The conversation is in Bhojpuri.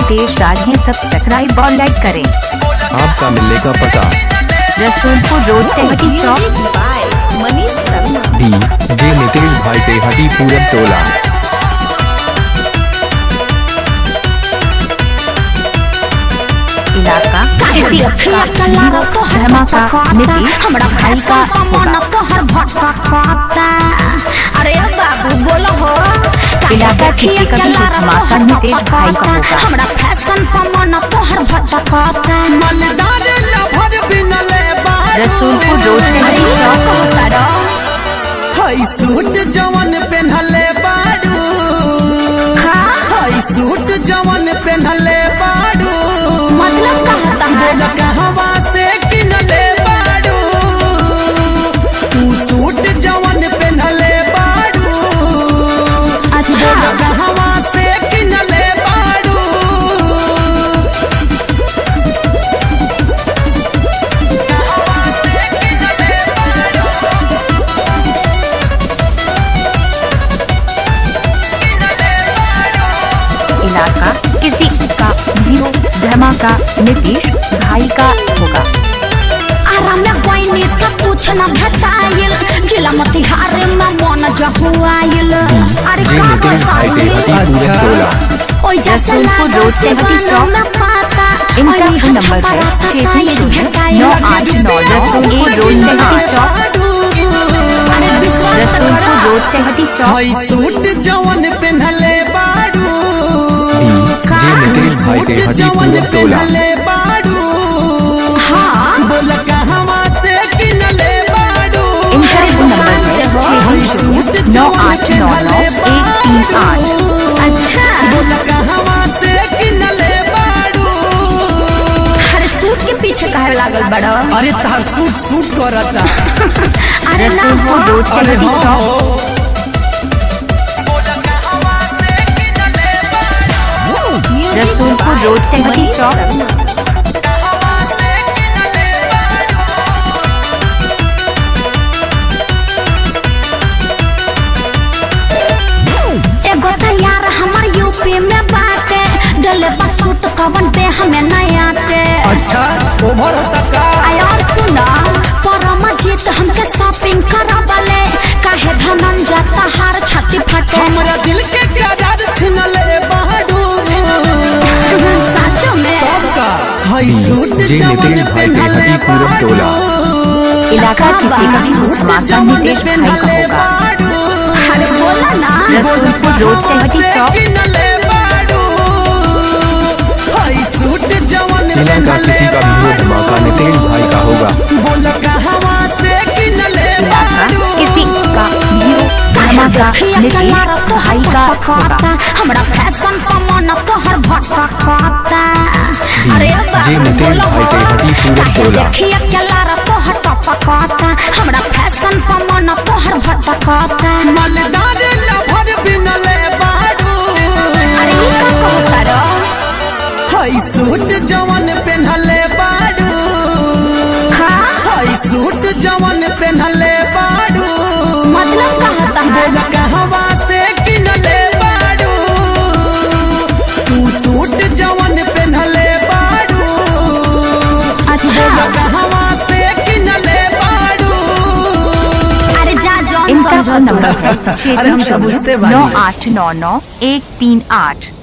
नितेश राज हैं। सब्सक्राइब और लाइक करें। आपका मिलने का पता रसूलपुर रोड तेहटी चौक। DJ नितेश भाई तेहटी पूरब टोला। इलाका धमाका नितेश हमरा भाई का होगा। तोहर भटकता। अरे बाबू बोलो हो इलाका किसी का भी धमाका नितेश भाई का होगा। हमरा फैशन पमन तोहर भटकता। रसूलपुर रोड तेहटी चौक। हई सूट जवन पेन्हले बाड़ू, हई सूट जवन पेन्हले बाड़ू, मतलब कहता है बोल कहवा से किनले बाड़ू। तू सूट जवन पेन्हले बाड़ू, अच्छा बोल कहवा से किनले बाड़ू। कहवा से किनले बाड़ू, किनले बाड़ू। इलाका किसी का हीरो धमाका नितेश भाई का होगा। आराम में कोई नीत पूछ न भेटाइल। जिला मोतिहारी में मन जहुआइल। अरे DJ का नितेश भाई तेहटी पूरब टोला। ओइ जैसे रसूलपुर रोड तेहटी चौक। इनका फोन नंबर है 63989। रसूलपुर रोड तेहटी चौक। अरे विश्वास रसूलपुर करो रोड तेहटी चौक। हई सूट जवन पेन्हले बाड़ू, DJ नितेश भाई सूट तेहटी जवन पूरब टोला। पेन्हले बाड़ू, हाँ बोल कहवा से किनले बाड़ू। इनका फोन नंबर है 609899138। अच्छा बोल कहवा से किनले बाड़ू। अरे सूट के पीछे काहे लागल बड़ो। अरे तार सूट सूट करता। अरे ना हो रसूलपुर रोड अरे तेहटी हाँ चौक। हो। बोल कहवा से किनले बाड़ू। रसूलपुर रोड तेहटी चौक। कहवा से किनले बाड़ू। एगो तो यार हमर यूपी में बाटे। डले बस सूट कवन दे हमें नया के। अच्छा ओभर होता का। यार सुना परमजीत हमके शॉपिंग करबले। काहे धनंजय तहार छाती फटे। हमरा दिल के करार छिनले बाड़ू। सच में का हई सूट DJ जवन नितेश भाई पेन्हले तेहटी पूरब टोला। इलाका किसी का भी धमाका नितेश भाई का होगा। अरे बोला ना रसूलपुर रोड तेहटी चौक। इलाका किसी का भी धमाका नितेश भाई का होगा। बोल कहवा से किनले इलाका बाड़ू। किसी का हीरो धमाका नितेश भाई का होगा। हमरा फैशन पमन तोहर भटकता। अरे DJ नितेश भाई तेहटी पूरब टोला। देखिए केलार तोहर टपकता। हमरा फैशन पमन तोहर भटकता। मलदार लभर बिनले बाड़ू। अरे ई का कहता रो। हई सूट जवन पेन्हले बाड़ू, हई सूट जवन पेन्हले बाड़ू। मतलब कहता है बोल कहवा से किनले बाड़ू। तू सूट जवन पेन्हले बाड़ू, अच्छा बोल कहवा से किनले बाड़ू। अरे जा जॉन इनका फोन समझो नंबर है अरे हम सब बुझते बानी। 609899138।